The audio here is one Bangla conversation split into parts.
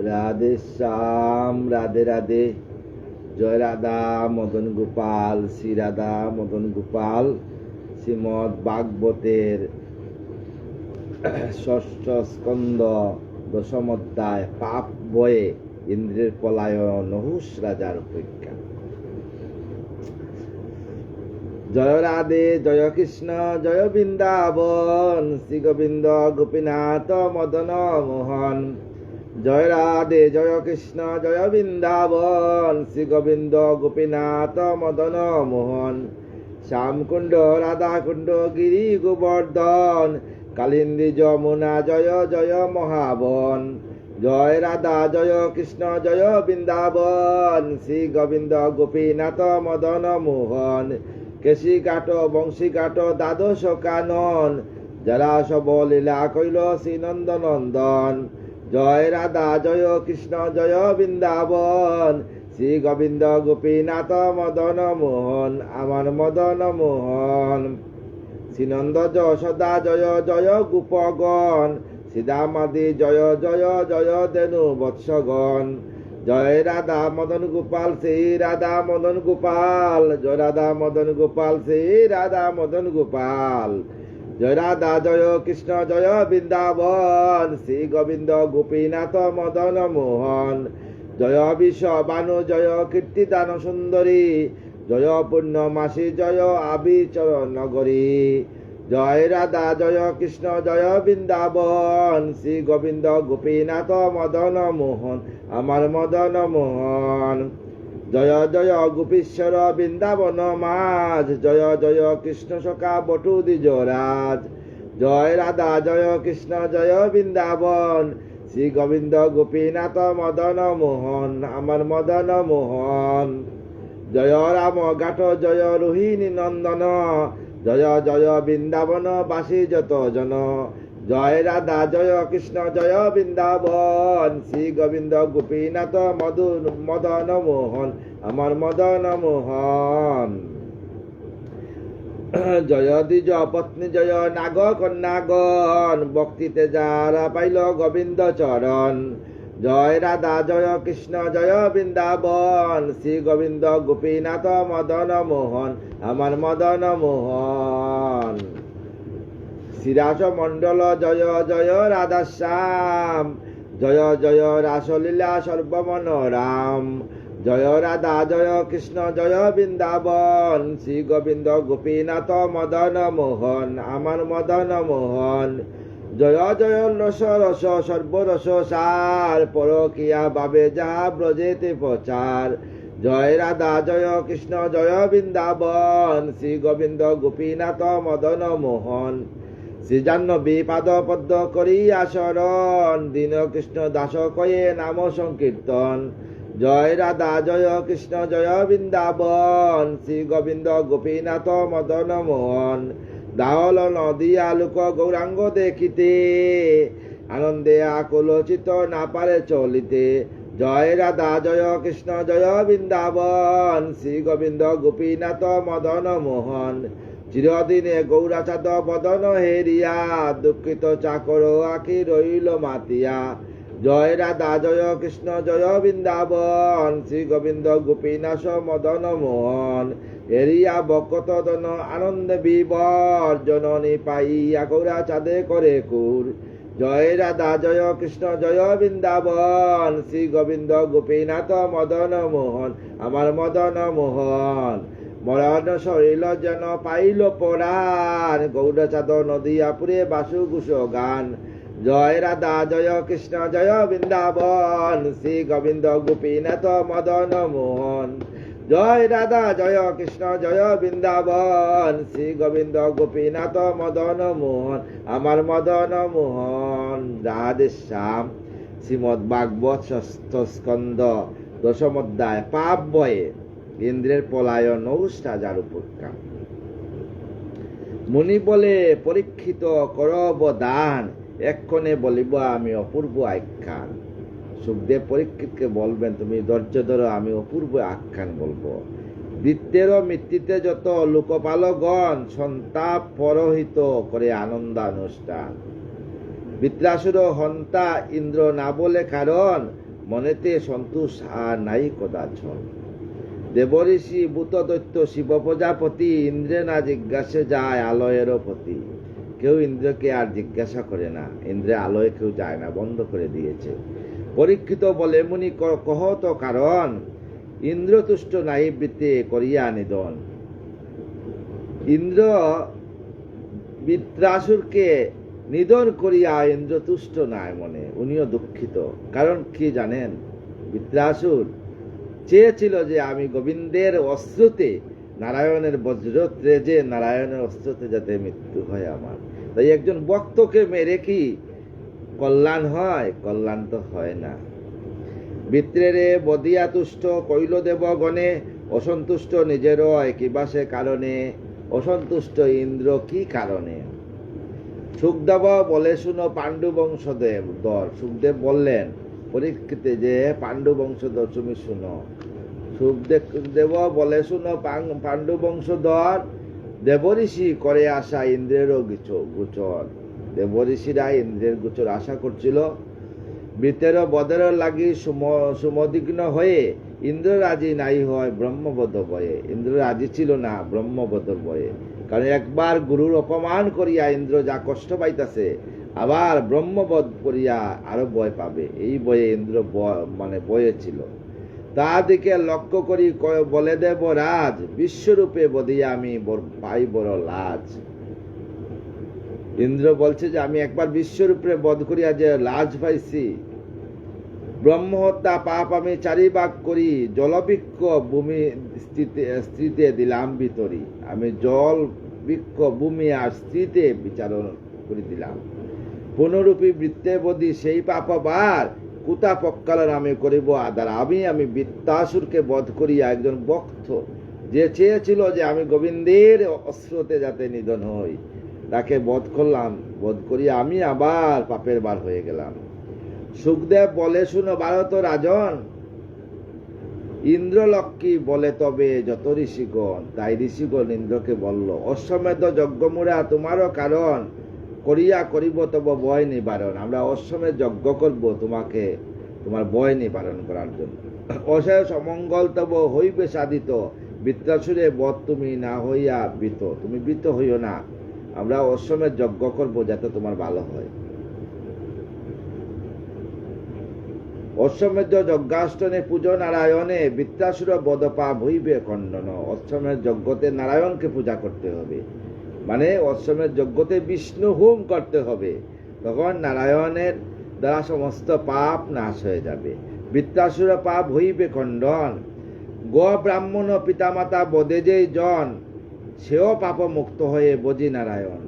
রাধে শ্যাম, রাধে রাধে। জয় রাধা মদন গোপাল, শ্রী রাধা মদন গোপাল। শ্রীমদ ভাগবতের ষষ্ঠ স্কন্ধ দশম অধ্যায়, পাপ বয়ে ইন্দ্রের পলায়ন, নহুষ রাজার অপেক্ষা। জয় রাধে, জয় কৃষ্ণ, জয় বৃন্দাবন, শ্রী গোবিন্দ গোপীনাথ মদন মোহন। জয় রাধে, জয় কৃষ্ণ, জয় বৃন্দাবন, শ্রী গোবিন্দ গোপীনাথ মদন মোহন। শ্যামকুণ্ড, রাধাকুণ্ড, গিরি গোবর্ধন, কালিন্দী যমুনা, জয় জয় মহাবন। জয় রাধা, জয় কৃষ্ণ, জয় বৃন্দাবন, শ্রী গোবিন্দ গোপীনাথ মদন মোহন। কেশী কাট, বংশী কাট, দ্বাদশ কানন, যারা সব লীলা কইল শ্রী নন্দ নন্দন। জয় রাধা, জয় কৃষ্ণ, জয় বৃন্দাবন, শ্রী গোবিন্দ গোপীনাথ মদন মোহন, আমার মদন মোহন। শ্রীনন্দ যশোদা, জয় জয় গোপগণ, শ্রীদামাদি, জয় জয় জয় ধেনু বৎসগণ। জয় রাধা মদন গোপাল, শ্রী রাধা মদন গোপাল, জয় রাধা মদন গোপাল, শ্রী রাধা মদন গোপাল। জয় রাধা, জয় কৃষ্ণ, জয় বৃন্দাবন, শ্রী গোবিন্দ গোপীনাথ মদন মোহন। জয় বিশ্ব বানু, জয় কীর্তিদান সুন্দরী, জয় পূর্ণমাসী, জয় আবিচর নগরী। জয় রাধা, জয় কৃষ্ণ, জয় বৃন্দাবন, শ্রী গোবিন্দ গোপীনাথ মদন মোহন, আমার মদন মোহন। জয় জয় গোপীশ্বর বৃন্দাবন মাঝ, জয় জয় কৃষ্ণ সখা বটু দ্বিজরাজ। জয় রাধা, জয় কৃষ্ণ, জয় বৃন্দাবন, শ্রী গোবিন্দ গোপীনাথ মদন মোহন, আমার মদন মোহন। জয় রাম ঘাট, জয় রোহিণী নন্দন, জয় জয় বৃন্দাবন বাসী যত জন। জয় রাধা, জয় কৃষ্ণ, জয় বৃন্দাবন, শ্রী গোবিন্দ গোপীনাথ মদন মোহন, আমার মদন মোহন। জয় দ্বিজ পত্নী, জয় নাগ কন্যাগণ, ভক্তিতে যারা পাইল গোবিন্দ চরণ। জয় রাধা, জয় কৃষ্ণ, জয় বৃন্দাবন, শ্রী গোবিন্দ গোপীনাথ মদন মোহন, আমার মদন মোহন। শ্রীরাস মণ্ডল, জয় জয় রাধা শ্যাম, জয় জয় রাসলীলা সর্বমন রাম। জয় রাধা, জয় কৃষ্ণ, জয় বৃন্দাবন, শ্রী গোবিন্দ গোপীনাথ মদন মোহন, আমার মদন মোহন। জয় জয় রস রস সর্বরস সার, পরকিয়া বাবে যাহা ব্রজেতে প্রচার। জয় রাধা, জয় কৃষ্ণ, জয় বৃন্দাবন, শ্রী গোবিন্দ গোপীনাথ মদন মোহন। শ্রী জাহ্নবী পাদ পদ্ম করিয়া শরণ, দীন কৃষ্ণ দাস কয়ে নাম সংকীর্তন। জয় রাধা, জয় কৃষ্ণ, জয় বৃন্দাবন, শ্রী গোবিন্দ গোপীনাথ মদন মোহন। দাহল নদিয়া লোক গৌরাঙ্গ দেখিতে, আনন্দে আকুল চিত্ত না পারে চলিতে। জয় রাধা, জয় কৃষ্ণ, জয় বৃন্দাবন, শ্রী গোবিন্দ গোপীনাথ মদন মোহন। চিরদিনে গৌরাচাঁদ বদন হেরিয়া, দুঃখিত চাকর আখি রইল মাতিয়া। জয় রাধা, জয় কৃষ্ণ, জয় বৃন্দাবন, শ্রী গোবিন্দ গোপীনাথ মদন মোহন। এরিয়া বকত দন আনন্দে বিবর, জননী পাইয়া গৌরা চাঁদে করে কুর। জয় রাধা, জয় কৃষ্ণ, জয় বৃন্দাবন, শ্রী গোবিন্দ গোপীনাথ মদন মোহন, আমার মদন মোহন। মরণ শরীর যেন পাইল পরাণ, গৌরচাঁদ নদিয়াপুরে বাসু ঘুষ গান। জয় রাধা, জয় কৃষ্ণ, জয় বৃন্দাবন, শ্রী গোবিন্দ গোপীনাথ মদন মোহন। জয় রাধা, জয় কৃষ্ণ, জয় বৃন্দাবন, শ্রী গোবিন্দ গোপীনাথ মদন মোহন, আমার মদন মোহন। রাধে শ্যাম। শ্রীমদ ভাগবত ষষ্ঠ স্কন্ধ দশম অধ্যায়, পাপ বয়ে ইন্দ্রের পলায়ন, নহুষ রাজার উপেক্ষা। মুনি বলে, পরীক্ষিত করব দান, এক্ষণে বলিব আমি অপূর্ব আখ্যান। সুখদেব পরীক্ষিতকে বলবেন, তুমি ধৈর্য ধরো, আমি অপূর্ব আখ্যান বলবো। বৃত্তের মৃত্যুতে যত লোকপালগণ, সন্তাপ পরহিত করে আনন্দানুষ্ঠান। বৃত্রাসুর হন্তা ইন্দ্র না বলে কারণ, মনেতে সন্তোষ আর নাই কদাচন। দেবঋষি ভূত দৈত্য শিব প্রজাপতি ইন্দ্রে না জিজ্ঞাসে যায় আলয়েরও প্রতি। কেউ ইন্দ্রকে আর জিজ্ঞাসা করে না, ইন্দ্রে আলয়ে কেউ যায় না, বন্ধ করে দিয়েছে। পরীক্ষিত বলে মুনি কহ তো কারণ, ইন্দ্র তুষ্ট নাই বৃত্তে করিয়া নিধন। ইন্দ্র বৃত্রাসুরকে নিধন করিয়া ইন্দ্র তুষ্ট নাই মনে, উনিও দুঃখিত। কারণ কি জানেন, বৃত্রাসুর চেয়েছিল যে আমি গোবিন্দের অস্ত্রতে, নারায়ণের বজ্রত্রে যে নারায়ণের অস্ত্রতে যাতে মৃত্যু হয় আমার। তাই একজন ভক্তকে মেরে কি কল্যাণ হয়? কল্যাণ তো হয় না। বৃত্রেরে বদিয়া তুষ্ট কইল দেবগণে, অসন্তুষ্ট নিজেরও কিবা সে কারণে। অসন্তুষ্ট ইন্দ্র কি কারণে? সুখদেব বলে শুনো পাণ্ডু বংশদেব দর। সুখদেব বললেন পরীক্ষিতে যে পাণ্ডু বংশধর তুমি শুনো। সুখদেব বলে শুনো পাণ্ডু বংশধর, দেবঋষি করে আসা ইন্দ্রেরও গোচর। দেবঋষিরা ইন্দ্রের গোচর আশা করছিল। বৃতের বদের লাগি সুমদিগ্ন হয়ে ইন্দ্র রাজি নাই হয় ব্রহ্মবদ বয়ে। ইন্দ্র রাজি ছিল না ব্রহ্মবদ বয়ে, কারণ একবার গুরুর অপমান করিয়া ইন্দ্র যা কষ্ট পাইতেছে, আবার ব্রহ্মবধ করিয়া আরো ভয় পাবে, এই বয়ে ইন্দ্র বয়ে ছিল। তা দিকে লক্ষ্য করি বলে দেব রাজ, বিশ্বরূপে বধিয়া আমি পাই বড় লাজ। ইন্দ্র বলছে যে আমি একবার বিশ্বরূপে বধ করিয়া যে লাজ পাইছি। ব্রহ্মহত্যা পাপ আমি চারিভাগ করি, জলবৃক্ষ ভূমি স্ত্রীতে দিলাম ভিতরি। আমি জল বৃক্ষ ভূমি আর স্ত্রীতে বিচারণ করে দিলাম। পুনরূপী বৃত্তে বধি সেই পাপ আবার কুতা পক্কালের আমি করিব আদার। আমি বৃত্তাসুরকে বধ করিয়া একজন ভক্ত যে চেয়েছিল যে আমি গোবিন্দের অস্ত্রতে যাতে নিধন হই, তাকে বধ করলাম। বধ করিয়া আমি আবার পাপের বার হয়ে গেলাম। সুখদেব বলে শুনো ভারত রাজন, ইন্দ্রলক্ষ্মী বলে তবে যত ঋষিগণ। তাই ঋষিগণ ইন্দ্রকে বলল, অশ্বমেধ যজ্ঞমুরা তোমারও কারণ, করিয়া করিব তব ভয় নিবারণ। আমরা অশ্বমেধ যজ্ঞ করব তোমাকে, তোমার ভয় নিবারণ করার জন্য। অশেষ অমঙ্গল তব হইবে সাধিত, বৃত্রাসুরে বধ তুমি না হইয়া বৃত। তুমি বৃত হইও না, আমরা অশ্বমেধ যজ্ঞ করব যাতে তোমার ভালো হয়। অশ্বমেধ যজ্ঞাষ্টনে পূজো নারায়ণে, বৃত্রাসুর বদপাপ হইবে খণ্ডন। অশ্বমেধ যজ্ঞতে নারায়ণকে পূজা করতে হবে, মানে অশ্বমেধ যজ্ঞতে বিষ্ণু হোম করতে হবে, তখন নারায়ণের দ্বারা সমস্ত পাপ নাশ হয়ে যাবে। বৃত্রাসুর পাপ হইবে খণ্ডন। গ ব্রাহ্মণ পিতামাতা বদে যেই জন, সেও পাপ মুক্ত হয়ে বজি নারায়ণ।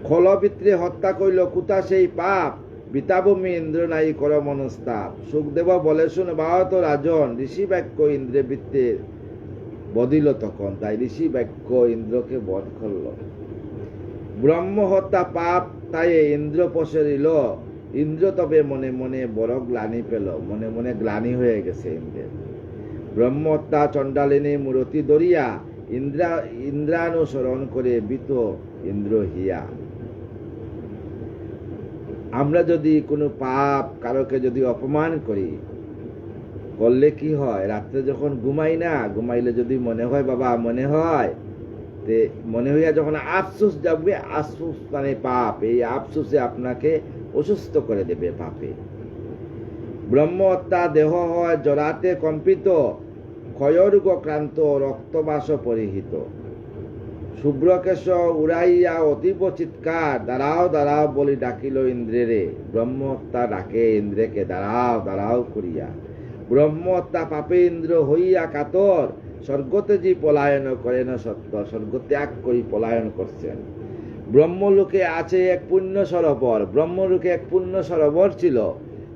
খলবিত্রে হত্যা কইল কুতা সেই পাপ, বিতাভূমি ইন্দ্র নাই কর মনস্তাপ। সুখদেব বলে শুন ভারত রাজন, ঋষি বাক্য ইন্দ্রে বৃত্তে বদিল তখন। তাই ঋষি বাক্য ইন্দ্রকে বধ করল। ব্রহ্ম হত্যা পাপ তাই ইন্দ্র পসরিল। ইন্দ্র তবে মনে মনে বড় গ্লানি পেল, মনে মনে গ্লানি হয়ে গেছে ইন্দ্রের। ব্রহ্ম হত্যা চণ্ডালিনী মূরতি দরিয়া, ইন্দ্রানুসরণ করে বিত ইন্দ্র হিয়া। আমরা যদি কোনো পাপ কারোকে যদি অপমান করি, করলে কি হয়, রাত্রে যখন ঘুমাই না, ঘুমাইলে যদি মনে হয় বাবা মনে হয়, তে মনে হইয়া যখন আফসোস যাবে, আফসোস মানে পাপ, এই আফসোসে আপনাকে অসুস্থ করে দেবে পাপে। ব্রহ্ম হত্যা দেহ হয় জরাতে কম্পিত, ক্ষয়রোগ ক্রান্ত রক্তবাস পরিহিত। শুভ্রকেশ উড়াইয়া অতীব চিৎকার, দাঁড়াও দাঁড়াও বলি ডাকিল ইন্দ্রেরে। ব্রহ্ম হত্যা ডাকে ইন্দ্রকে দাঁড়াও দাঁড়াও করিয়া। ব্রহ্ম হত্যা পাপে ইন্দ্র হইয়া কাতর, স্বর্গতে যে পলায়ন করেন সত্য। স্বর্গ ত্যাগ করি পলায়ন করছেন। ব্রহ্মলোকে আছে এক পুণ্য সরোবর। ব্রহ্মলোকে এক পুণ্য সরোবর ছিল,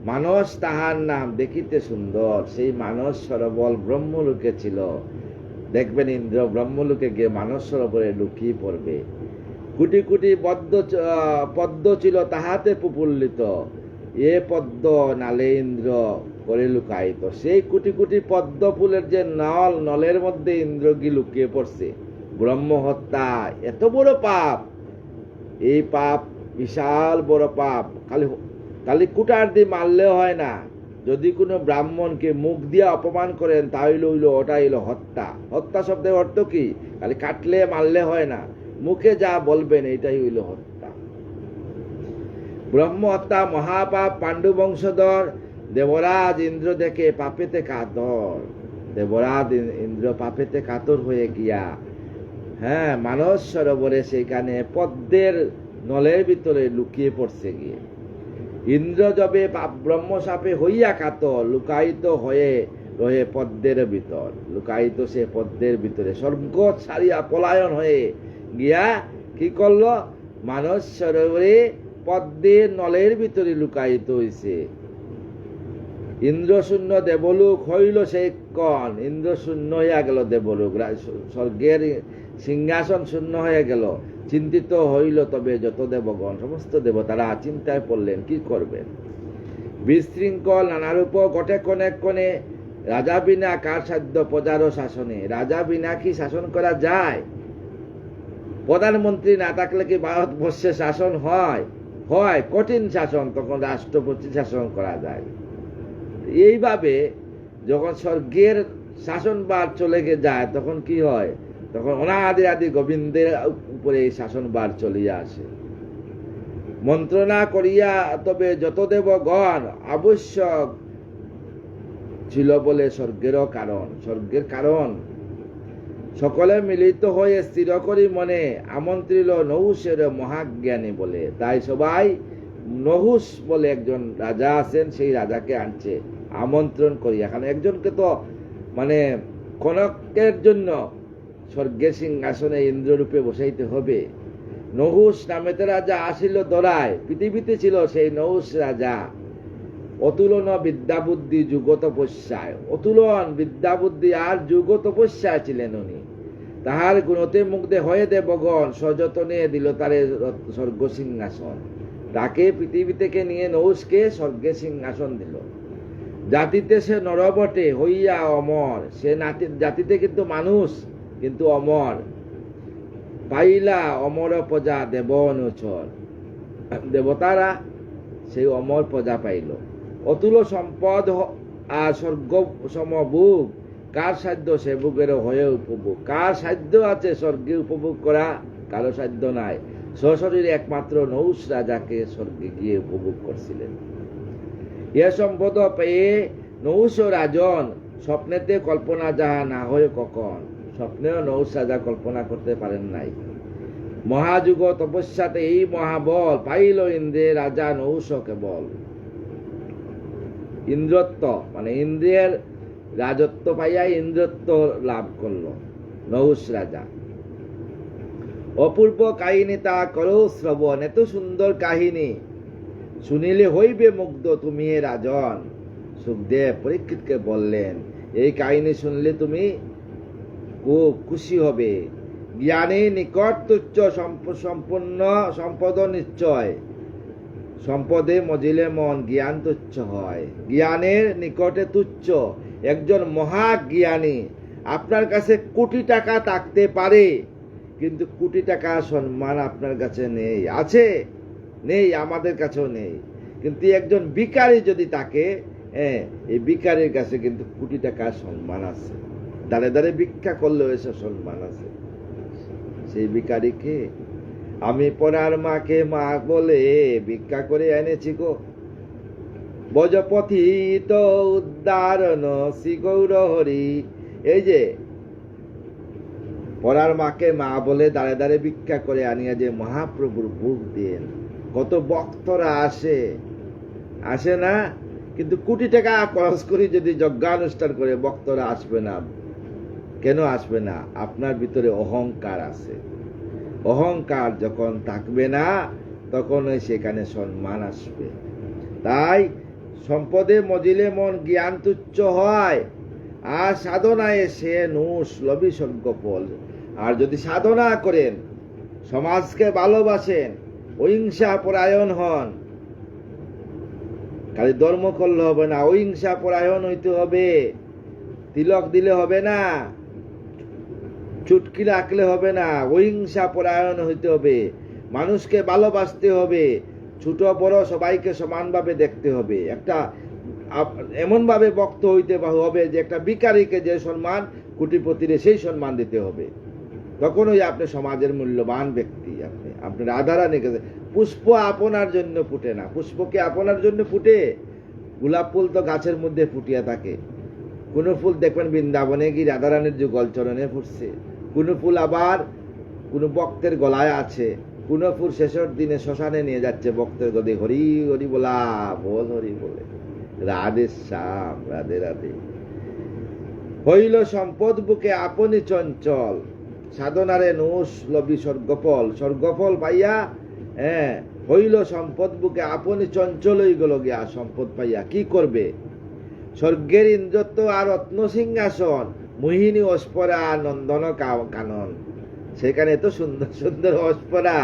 মানস তাহার নাম, দেখিতে সুন্দর। সেই মানস সরোবর ব্রহ্মলোকে ছিল। দেখবেন ইন্দ্র ব্রহ্মলোকে গিয়ে মানস সরোবরে লুকিয়ে পড়বে। কোটি কোটি পদ্ম ছিল তাহাতে প্রফুল্লিত, এ পদ্ম নালে ইন্দ্র করে লুকায়িত। সেই কোটি কোটি পদ্ম ফুলের যে নলের মধ্যে ইন্দ্র গিয়ে লুকিয়ে পড়ছে। ব্রহ্ম হত্যা এত বড় পাপ, এই পাপ বিশাল বড় পাপ। খালি খালি কুটার দিয়ে মারলে হয় না, যদি কোনো ব্রাহ্মণকে মুখ দিয়ে অপমান করেন তাহলে ওটা হইল হত্যা। হত্যা শব্দের অর্থ কি? খালি কাটলে মারলে হয় না, মুখে যা বলবেন এটাই হইল হত্যা। ব্রহ্ম হত্যা মহাপাপ। পাণ্ডু বংশধর দেবরাজ ইন্দ্র দেখে পাপেতে কাতর। দেবরাজ ইন্দ্র পাপেতে কাতর হয়ে গিয়া মানস সরোবরে সেখানে পদ্মের নলের ভিতরে লুকিয়ে পড়ছে গিয়ে। ইন্দ্র যবে ব্রহ্মসাপে হইয়া কাতর, লুকায়িত হয়ে রহে পদ্মের ভিতর। লুকায়িত সে পদ্মের ভিতরে স্বর্গ ছাড়িয়া পলায়ন হয়ে গিয়া কি করলো? মানস সরোবরে পদ্মের নলের ভিতরে লুকায়িত হইছে। ইন্দ্রশূন্য দেবলোক হইল সেই কণ। ইন্দ্রশূন্য হইয়া গেল দেবলোক, স্বর্গের সিংহাসন শূন্য হয়ে গেল। চিন্তিত হইল তবে যত দেবগণ, সমস্ত দেবতারা চিন্তায় পড়লেন কি করবেন। বিশৃঙ্খল নানারূপ ঘটে কোণে কোণে। রাজা বিনা কার সাধ্য প্রজার শাসনে। রাজা বিনা কি শাসন করা যায়? প্রধানমন্ত্রী না থাকলে কি ভারতবর্ষে শাসন হয়? হয় কঠিন শাসন, তখন রাষ্ট্রপতি শাসন করা যায়। এইভাবে যখন স্বর্গের শাসনভার চলে যায় তখন কি হয়? তখন অনাদি আদি গোবিন্দের উপরে এই শাসনভার চলিয়া আসে। মন্ত্রণা করিয়া তবে যত দেবগণ আবশ্যক ছিল বলে স্বর্গেরও কারণ। স্বর্গের কারণ সকলে মিলিত হয়ে স্থির করি মনে আমন্ত্রিল নহুষের মহাজ্ঞানী বলে। তাই সবাই নহুষ বলে একজন রাজা আছেন, সেই রাজাকে আনছে আমন্ত্রণ করিয়া। কারণ একজনকে তো কনকের জন্য স্বর্গের সিংহাসনে ইন্দ্ররূপে বসাইতে হবে। নহুষ নামেতে রাজা আসিল দরায়। পৃথিবীতে ছিল সেই নহুষ রাজা, অতুলন বিদ্যা বুদ্ধি যুগ তপস্যায়। অতুলন বিদ্যা বুদ্ধি আর যুগ তপস্যায় ছিলেন উনি। তাহার গুণতে মুগ্ধে হয়ে দেবগণ সযতনে দিল তারে স্বর্গ সিংহাসন। তাকে পৃথিবী থেকে নিয়ে নহুষকে স্বর্গে সিংহাসন দিল। জাতিতে সে নরবটে হইয়া অমর। সে জাতিতে কিন্তু মানুষ, কিন্তু অমর। পাইলা অমর প্রজা দেব অনুচর। দেবতারা সেই অমর প্রজা পাইল। অতুল সম্পদ আর স্বর্গ সমভোগ। কার সাধ্য সে ভোগের হয়ে উপভোগ। কার সাধ্য আছে স্বর্গে উপভোগ করা? কারো সাধ্য নাই। সশরীরে একমাত্র নহুষ রাজাকে স্বর্গে গিয়ে উপভোগ করছিলেন। এ সম্পদ পেয়ে নহুষ রাজন স্বপ্নেতে কল্পনা যাহা না হয় কখন। স্বপ্নেও নহুষ রাজা কল্পনা করতে পারেন নাই। মহাযুগ তপস্যাতে এই মহাবল পাইল ইন্দ্রে রাজা নহুষ কেবল। ইন্দ্রত্ব ইন্দ্রের রাজত্ব পাইয়া ইন্দ্রত্ব লাভ করল নহুষ রাজা। অপূর্ব কাহিনী তা করো শ্রবণ। এত সুন্দর কাহিনী শুনিলে হইবে মুগ্ধ তুমি হে রাজন। সুখদেব পরীক্ষিতকে বললেন, এই কাহিনী শুনলে তুমি খুব খুশি হবে। জ্ঞানী নিকট তুচ্ছ সম্পূর্ণ সম্পদ নিশ্চয়। সম্পদে মজিলে মন জ্ঞান তুচ্ছ হয়। জ্ঞানের নিকটে তুচ্ছ। একজন মহাজ্ঞানী, আপনার কাছে কোটি টাকা থাকতে পারে, কিন্তু কোটি টাকা সম্মান আপনার কাছে নেই। আছে? নেই, আমাদের কাছেও নেই। কিন্তু একজন ভিখারি যদি থাকে, এই ভিখারির কাছে কিন্তু কোটি টাকা সম্মান আছে। দাঁড়ে দাঁড়ে ভিক্ষা করলেও এসব সম্মান আছে। সেই ভিখারিকে আমি পরার মাকে মা বলে ভিক্ষা করে এনেছি গো। বজপথি তো উদ্ধারণ শ্রী গৌর হরি। এই যে পরার মাকে মা বলে দাঁড়ে দাঁড়ে ভিক্ষা করে আনিয়া যে মহাপ্রভুর ভোগ দেন, কত ভক্তরা আসে না? কিন্তু কোটি টাকা খরচ করি যদি যজ্ঞানুষ্ঠান করে ভক্তরা আসবে না। কেন আসবে না? আপনার ভিতরে অহংকার আছে। অহংকার যখন থাকবে না তখন সেখানে সম্মান আসবে। তাই সম্পদে মজিলে মন জ্ঞান তুচ্ছ হয়, আর সাধনায় সে নুষ লবি স্বর্গ ফল। আর যদি সাধনা করেন, সমাজকে ভালোবাসেন, অহিংসা পরায়ণ হন, খালি ধর্ম করলে হবে না, অহিংসা পরায়ণ হইতে হবে। তিলক দিলে হবে না, চুটকি রাখলে হবে না, অহিংসা পরায়ণ হইতে হবে। মানুষকে ভালোবাসতে হবে, ছোট বড় সবাইকে সমানভাবে দেখতে হবে। একটা এমনভাবে বক্ত হইতে হবে যে একটা ভিখারিকে যে সম্মান, কোটিপতিরে সেই সম্মান দিতে হবে। তখনই আপনি সমাজের মূল্যবান ব্যক্তি। আপনি রাধারানীকে, পুষ্প আপনার জন্য ফুটে না। পুষ্পকে আপনার জন্য ফুটে? গোলাপ ফুল তো গাছের মধ্যে ফুটিয়া থাকে। কোন ফুল দেখবেন বৃন্দাবনে গিয়ে রাধারানীর যুগল চরণে ফুটছে, কোন ফুল আবার কোন ভক্তের গলায় আছে, কোন ফুল শেষের দিনে শ্মশানে নিয়ে যাচ্ছে ভক্তের গদে হরি হরি বলা, বল হরি বলে। রাধে শ্যাম, রাধে রাধে। হইল সম্পদ বুকে আপনি চঞ্চল, সাধনারে নুস লবি স্বর্গফল। স্বর্গফল পাইয়া হইল সম্পদ বুকে আপনি চঞ্চল হয়ে গেল গিয়া। সম্পদ পাইয়া কি করবে? স্বর্গের ইন্দ্রত্ব আর রত্ন সিংহাসন, মোহিনী অস্পরা আর নন্দন কানন। সেখানে তো সুন্দর সুন্দর অস্পরা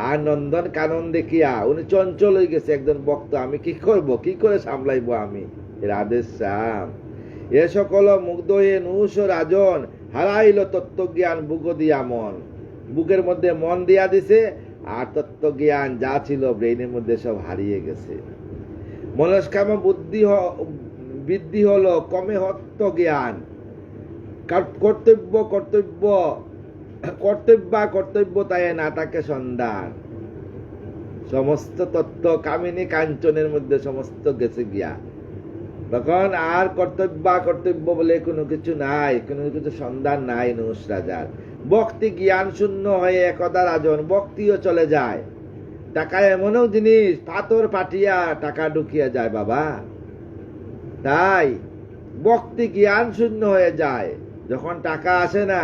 আর নন্দন কানন দেখিয়া উনি চঞ্চল হয়ে গেছে একজন ভক্ত। আমি কি করব, কি করে সামলাইবো আমি? রাধে শ্যাম। এ সকল মুগ্ধ হয়ে নুস রাজন, হারাইল তত্ত্বজ্ঞান বুক দিয়া মন। বুকের মধ্যে মন দিয়া দিছে, আর তত্ত্বজ্ঞান যা ছিল ব্রেইনের মধ্যে সব হারিয়ে গেছে। মনস্কাম বুদ্ধি বৃদ্ধি হলো, কমে হত্য জ্ঞান। কর্তব্য কর্তব্য কর্তব্য তাই না তাকে সন্ধান। সমস্ত তত্ত্ব কামিনী কাঞ্চনের মধ্যে সমস্ত গেছে গিয়া। তখন আর কর্তব্য বলে কোনো কিছু নাই, কোনো কিছু সন্ধান নাই নুস রাজার। ভক্তি জ্ঞান শূন্য হয়ে একদা রাজন, ভক্তিও চলে যায়। টাকা এমনও জিনিস, পাথর পাঠিয়া টাকা ঢুকিয়া যায় বাবা। তাই ভক্তি জ্ঞান শূন্য হয়ে যায়। যখন টাকা আসে না,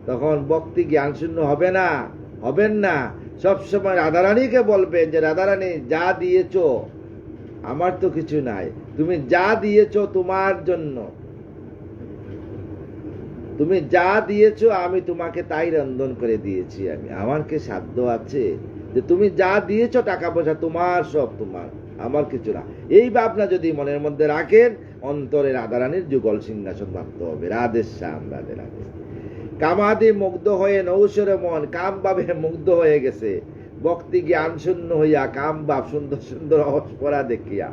তখন ভক্তি জ্ঞান শূন্য হবে না, হবেন না। সবসময় রাধারানীকে বলবেন যে রাধারানী যা দিয়েছ আমার তো কিছু নাই, তুমি যা দিয়েছ তোমার জন্য, তুমি যা দিয়েছ আমি তোমাকে তাই রন্ধন করে দিয়েছি। আমার কি সাধ্য আছে যে তুমি যা দিয়েছ টাকা পয়সা তোমার, সব তোমার, আমার কিছু না। এই ভাবনা যদি মনের মধ্যে রাখেন, অন্তরে রাধারানীর যুগল সিংহাসন ভাবতে হবে। রাধে শ্যাম, রাধে রাধে। কামাদি মুগ্ধ হয়ে নৌসরে মন, কাম ভাবে মুগ্ধ হয়ে গেছে। ভক্তি জ্ঞান শূন্য হইয়া কাম ভাব সুন্দর সুন্দর অস্পরা দেখিয়া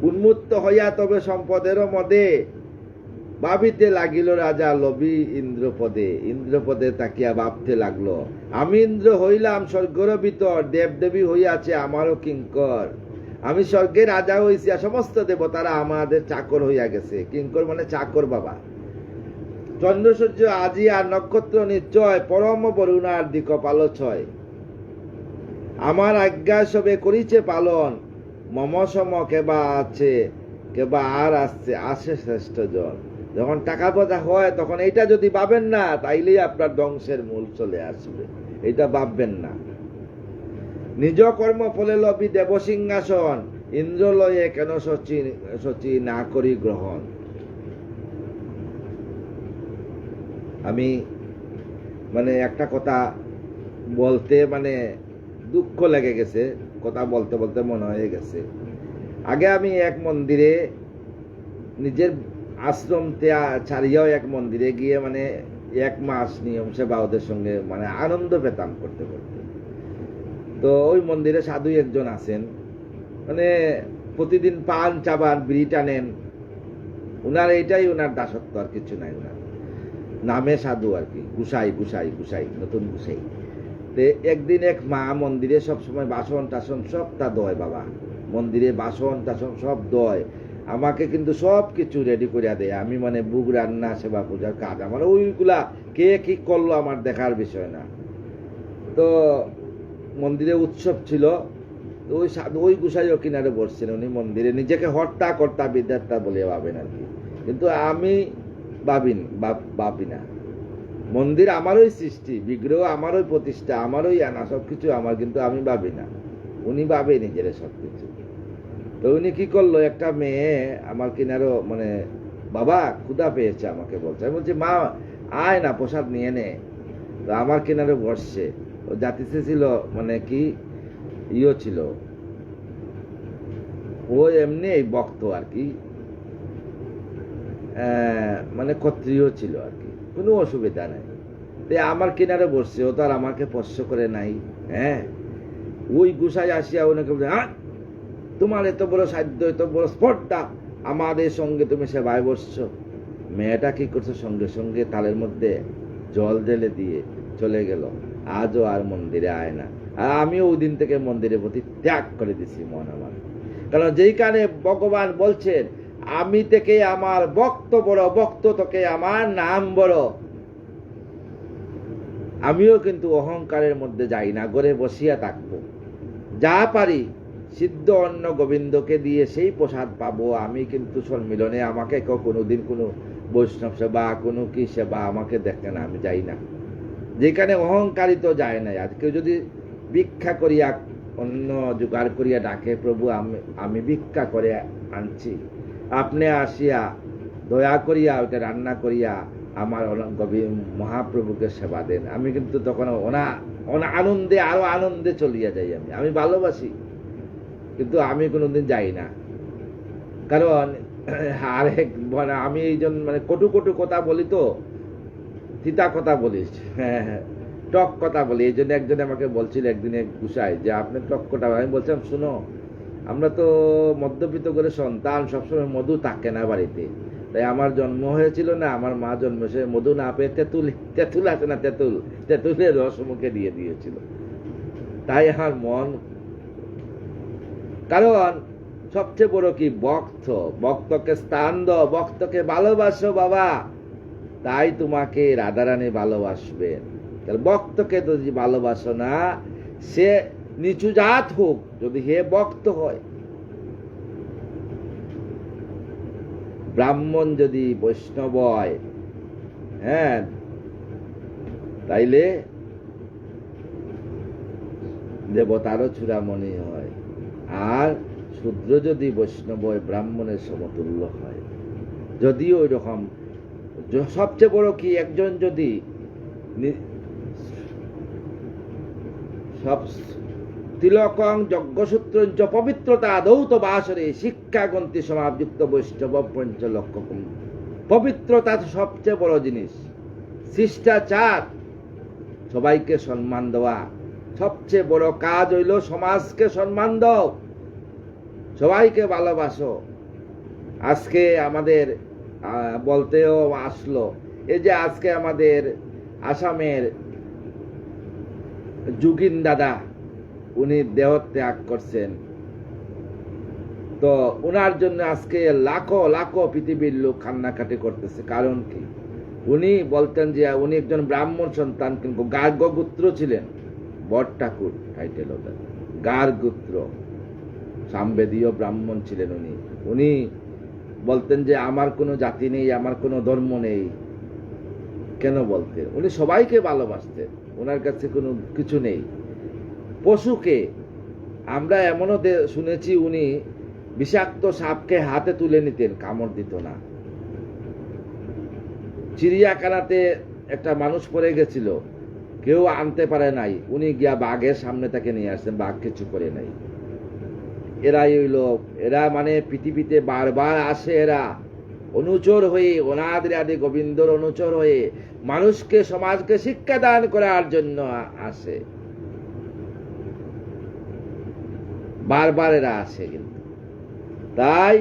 উন্মুক্ত হইয়া তবে সম্পদেরও মদে ভাবিতে লাগিল রাজা লবি ইন্দ্রপদে। ইন্দ্রপদে তাকিয়া ভাবতে লাগলো, আমি ইন্দ্র হইলাম স্বর্গের ভিতর, দেবদেবী হইয়াছে আমারও কিঙ্কর। আমি স্বর্গের রাজা হইছি, সমস্ত দেবতারা আমাদের চাকর হইয়া গেছে। কিঙ্কর মানে চাকর বাবা। চন্দ্র সূর্য আজি আর নক্ষত্র নিশ্চয়, পরম বরুণার দিক পালছয়। আমার আজ্ঞা সবে করিছে পালন, মম সম কেবা আছে, কেবা আর আসে শ্রেষ্ঠ জন। যখন টাকা পয়সা হয় তখন এইটা যদি ভাবেন না, তাইলেই আপনার ধ্বংসের মূল চলে আসবে। এটা ভাববেন না। নিজ কর্ম ফলে লবি দেব সিংহাসন, ইন্দ্র লয়ে কেন সচি না করি গ্রহণ। আমি মানে একটা কথা বলতে মানে দুঃখ লেগে গেছে, কথা বলতে বলতে মনে হয়ে গেছে। আগে আমি এক মন্দিরে, নিজের আশ্রম ছাড়িয়াও এক মন্দিরে গিয়ে মানে 1 মাস নিয়ম সেবা ওদের সঙ্গে মানে আনন্দ পেতাম করতে করতে। তো ওই মন্দিরে সাধু একজন আছেন, মানে প্রতিদিন পান চাবান বিড়ি টানেন। উনার এইটাই উনার দাসত্ব, আর কিছু নাই। উনার নামে সাধু আর কি, গুসাই গুসাই গুসাই, নতুন গুসাই। একদিন এক মা মন্দিরে সব সময় বাসন টাসন সব তা দয় বাবা, মন্দিরে বাসন টাসন সব দয়। আমাকে কিন্তু সব কিছু রেডি করে দেয়। আমি মানে বুক রান্না সেবা পূজার কাজ, আমার ওইগুলা কে কি করলো আমার দেখার বিষয় না। তো মন্দিরে উৎসব ছিল, ওই সাধু ওই গুসাইও কিনারে বসছেন। উনি মন্দিরে নিজেকে হর্তা কর্তা বিদ্যার্তা বলে ভাবেন আর কি, কিন্তু আমি ভাবি না। মন্দির আমারই সৃষ্টি, বিগ্রহ আমারই প্রতিষ্ঠা, আমারই আনা, সবকিছু আমার, কিন্তু আমি ভাবি না। উনি ভাবে নিজের সবকিছু। তো উনি কি করলো, একটা মেয়ে আমার কিনারও মানে বাবা ক্ষুধা পেয়েছে আমাকে বলছে। আমি বলছি মা আয় না প্রসাদ নিয়ে নে। তো আমার কিনারে বসছে। ও জাতিতে ছিল মানে কি ছিল, ও এমনি ভক্ত আর কি, মানে ক্ষত্রিয় ছিল আর কি, কোনো অসুবিধা নাই। আমার কিনারে বসছে, ও তো আর আমাকে স্পর্শ করে নাই। হ্যাঁ, ওই গুসাই আসিয়া ওনাকে বলে, হ্যাঁ তোমার এত বড় সাধ্য, এত বড় স্পর্ধা, আমাদের সঙ্গে তুমি সেবায় বসছো। মেয়েটা কি করছে, সঙ্গে সঙ্গে তালের মধ্যে জল ঢেলে দিয়ে চলে গেল। আজও আর মন্দিরে আয় না। আর আমিও ওই দিন থেকে মন্দিরের প্রতি ত্যাগ করে দিছি মন আমার। কারণ যেইখানে ভগবান বলছেন আমি থেকে আমার ভক্ত বড়, ভক্ত থেকে আমার নাম বড়, আমিও কিন্তু অহংকারের মধ্যে যাই না, ঘরে বসিয়া থাকবো। যা পারি সিদ্ধ অন্ন গোবিন্দকে দিয়ে সেই প্রসাদ পাবো। আমি কিন্তু সম্মিলনে আমাকে কেউ কোনোদিন কোনো বৈষ্ণব সেবা কোনো কি সেবা আমাকে দেখে না, আমি যাই না। যেখানে অহংকারিত যায় না। আর কেউ যদি ভিক্ষা করিয়া অন্য জোগাড় করিয়া ডাকে, প্রভু আমি ভিক্ষা করে আনছি, আপনি আসিয়া দয়া করিয়া ওইটা রান্না করিয়া আমার মহাপ্রভুকে সেবা দেন, আমি কিন্তু তখন আনন্দে আরো আনন্দে চলিয়া যাই। আমি ভালোবাসি, কিন্তু আমি কোনোদিন যাই না। কারণ আরেক আমি এই জন্য কটু কটু কথা বলি, তো তিতা কথা বলিস, হ্যাঁ টক কথা বলি। এই জন্য একজনে আমাকে বলছিল একদিনে গুসাই যে আপনি টক কথা। আমি বলছিলাম শুনো, আমরা তো মধ্যবিত্ত করে সন্তান, সবসময় মধু থাকে না বাড়িতে। তাই আমার জন্ম হয়েছিল না, আমার মা জন্মেছে মধু না পেয়ে তেঁতুল আছে না, তেঁতুলের রস মুখে দিয়ে দিয়েছিল। তাই আমার মন, কারণ সবচেয়ে বড় কি ভক্তকে স্থান দাও, ভক্তকে ভালোবাসো বাবা, তাই তোমাকে রাধারানী ভালোবাসবেন। ভক্তকে যদি ভালোবাসো না, সে নিচু জাত হোক, যদি হে ভক্ত হয়, ব্রাহ্মণ যদি বৈষ্ণব হয়, হ্যাঁ তাইলে দেবতারও চূড়ামণি হয়। আর শূদ্র যদি বৈষ্ণব হয়, ব্রাহ্মণের সমতুল্য হয়। যদিও ওই রকম সবচেয়ে বড় কি, একজন যদি সব তিলকং যজ্ঞসূত্র পবিত্রতা দৌত বাসরে শিক্ষা গ্রন্থি সমাযুক্ত বৈষ্ণব পঞ্চলক্ষ। পবিত্রতা সবচেয়ে বড় জিনিস। শিষ্টাচার, সবাইকে সম্মান দেওয়া, সবচেয়ে বড় কাজ হইল সমাজকে সম্মান দাও, সবাইকে ভালোবাসো। আজকে আমাদের বলতেও আসলো, এই যে আজকে আমাদের আসামের যোগিন দাদা, উনি দেহ ত্যাগ করছেন। তো উনার জন্য আজকে লাখো লাখো পৃথিবীর লোক কান্নাকাটি করতেছে। কারণ কি, উনি বলতেন যে উনি একজন ব্রাহ্মণ সন্তান, কিন্তু গার্গ গোত্র ছিলেন। বড় ঠাকুর টাইটেল ওটা, গার্গ গোত্র, সামবেদীয় ব্রাহ্মণ ছিলেন উনি। উনি বলতেন যে আমার কোনো জাতি নেই, আমার কোনো ধর্ম নেই। কেন বলতেন? উনি সবাইকে ভালোবাসতেন, ওনার কাছে কোনো কিছু নেই। পশুকে আমরা এমনও শুনেছি, উনি বিষাক্ত সাপকে হাতে তুলে নিতেন, কামড় দিত না। চিড়িয়াখানাতে একটা মানুষ পড়ে গেছিল, কেউ আনতে পারে নাই, উনি গিয়া বাঘের সামনে তাকে নিয়ে আসছেন, বাঘ কিছু করে নাই। এরাই হইল, এরা পৃথিবীতে বারবার আসে, এরা অনুচর হয়ে, অনাদি আদি গোবিন্দর অনুচর হয়ে মানুষকে, সমাজকে শিক্ষা দান করার জন্য আসে। বারবার এরা আসে। কিন্তু তাই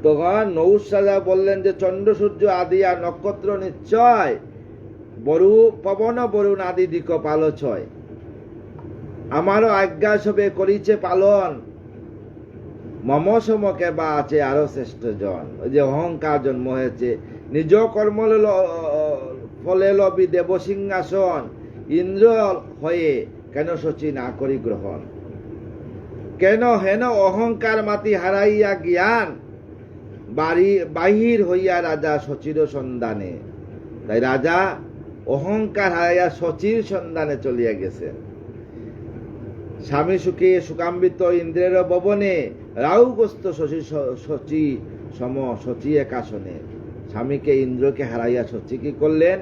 তখন নৌস রাজা বললেন যে চন্দ্র সূর্য আদি আর নক্ষত্র নিশ্চয় বরু পবন বরুণ আদি দিক পালছয়, আমারও আজ্ঞা সবে করিছে পালন, মম সমকে বা আছে আরো শ্রেষ্ঠ জন। ওই যে অহংকার জন্ম হয়েছে, নিজ কর্ম ফলে লবি দেব সিংহাসন, ইন্দ্র হয়ে কেন শচী না করি গ্রহণ। কেন হেন অহংকার মাতি হারাইয়া জ্ঞান, বাহির হইয়া রাজা শচীর সন্ধানে। তাই রাজা অহংকার হারাইয়া শচীর সন্ধানে চলিয়া গেছেন। স্বামী সুখে সুকাম্বিত ইন্দ্রের ভবনে, রাহুগ্রস্ত শচী সম শচী একাশনে। স্বামীকে ইন্দ্রকে হারাইয়া শচী কি করলেন?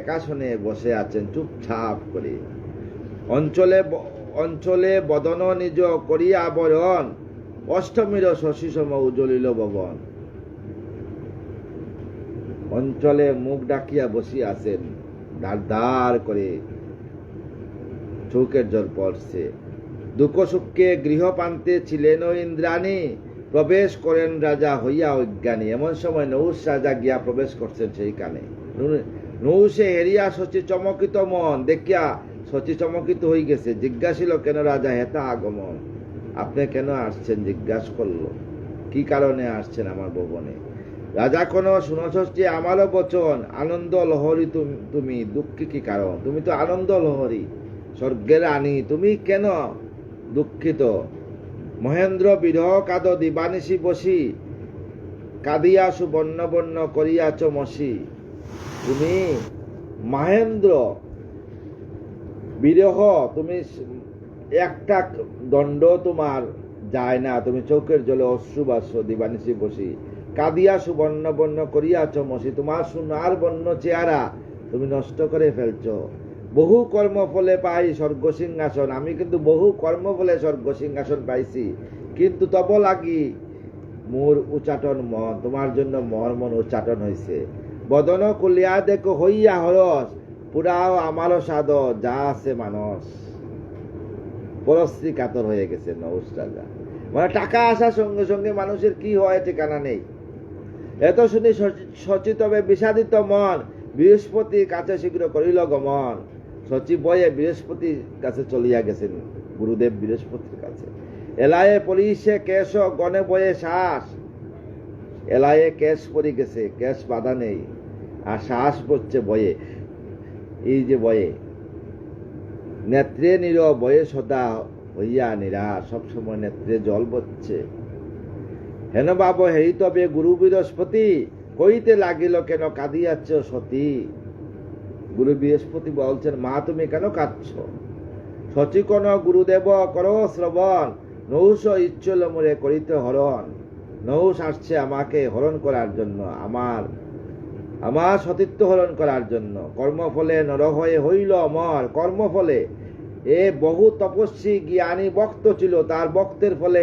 একাশনে বসে আছেন চুপচাপ করে। অঞ্চলে বদন নিজ করিয়া বরণ, অষ্টমীর শশী সম উজ্জ্বলিল ভবন। অঞ্চলে মুখ ডাকিয়া বসিয়া আছেন, দাঁড় করে চৌকের জল পড়ছে। দুঃখ সুখে গৃহপ্রান্তে ছিলেন ইন্দ্রাণী, প্রবেশ করেন রাজা হইয়া অজ্ঞানী। এমন সময় নহুষ রাজা গিয়া প্রবেশ করছেন সেইখানে। নহুষে হেরিয়া শচী চমকিত মন দেখিয়া শচী চমকিত হয়ে গেছে। জিজ্ঞাসিল, কেন রাজা হেতা আগমন? আপনি কেন আসছেন? জিজ্ঞাসা করলো, কি কারণে আসছেন আমার ভবনে? রাজা কোন শুনছি আমারও বচন, আনন্দ লহরী তুমি, দুঃখী কি কারণ? তুমি তো আনন্দ লহরী, স্বর্গের রানী, তুমি কেন দুঃখিত? মহেন্দ্র বিরহ কাদ দিবানিশি বসি, কাঁদিয়া সুবর্ণ বর্ণ করিয়াছ মসি। তুমি মহেন্দ্র বিরহ, তুমি একটা দণ্ড তোমার যায় না, তুমি চৌকের জলে অশ্রুবাস দিবানিশি বসি, কাঁদিয়া সুবর্ণ বর্ণ করিয়াছ মসি। তোমার সোনার বর্ণ চেহারা তুমি নষ্ট করে ফেলছ। বহু কর্ম ফলে পাই স্বর্গ সিংহাসন, আমি কিন্তু বহু কর্ম ফলে স্বর্গ সিংহাসন পাইছি, কিন্তু তব লাগি মোর উচ্চাটন মন, তোমার জন্য মন উচ্চাটন হয়েছে। বদন কুলিয়া দেখো হইয়া হরস, পুরাও আমারও সাদ যা আছে মানস। পরশ্রী কাতর হয়ে গেছে নহুষ রাজা। মানে টাকা আসার সঙ্গে সঙ্গে মানুষের কি হয় ঠিকানা নেই। এত শুনি শচী তবে বিষাদিত মন, বৃহস্পতির কাছে শীঘ্র করিল গমন। শচী বয়ে বৃহস্পতির কাছে চলিয়া গেছেন, গুরুদেব বৃহস্পতির কাছে। এলায়ে পরিষে কেশ গণে বয়ে শ্বাস, এলায়ে কেশ পরি গেছে, কেশ বাধা নেই, আর শ্বাস পড়ছে বয়ে। এই যে বয়ে, নেত্রে নির বয়ে সদা হইয়া নিরাশ, সবসময় নেত্রে জল বচ্ছে। হেন বাব হেই তবে গুরু বৃহস্পতি, কইতে লাগিল কেন কাঁদিয়াছ সতী। গুরু বৃহস্পতি বলছেন, মা তুমি কেন কাঁদছ? শচী কোন গুরুদেব কর শ্রবণ, নহুষ ইচ্ছল মোরে করিতে হরণ। নহুষ আসছে আমাকে হরণ করার জন্য, আমার সতীত্ব হরণ করার জন্য। কর্মফলে নর হয়ে হইল অমর, কর্মফলে এ বহু তপস্বী জ্ঞানী ভক্ত ছিল, তার ভক্তের ফলে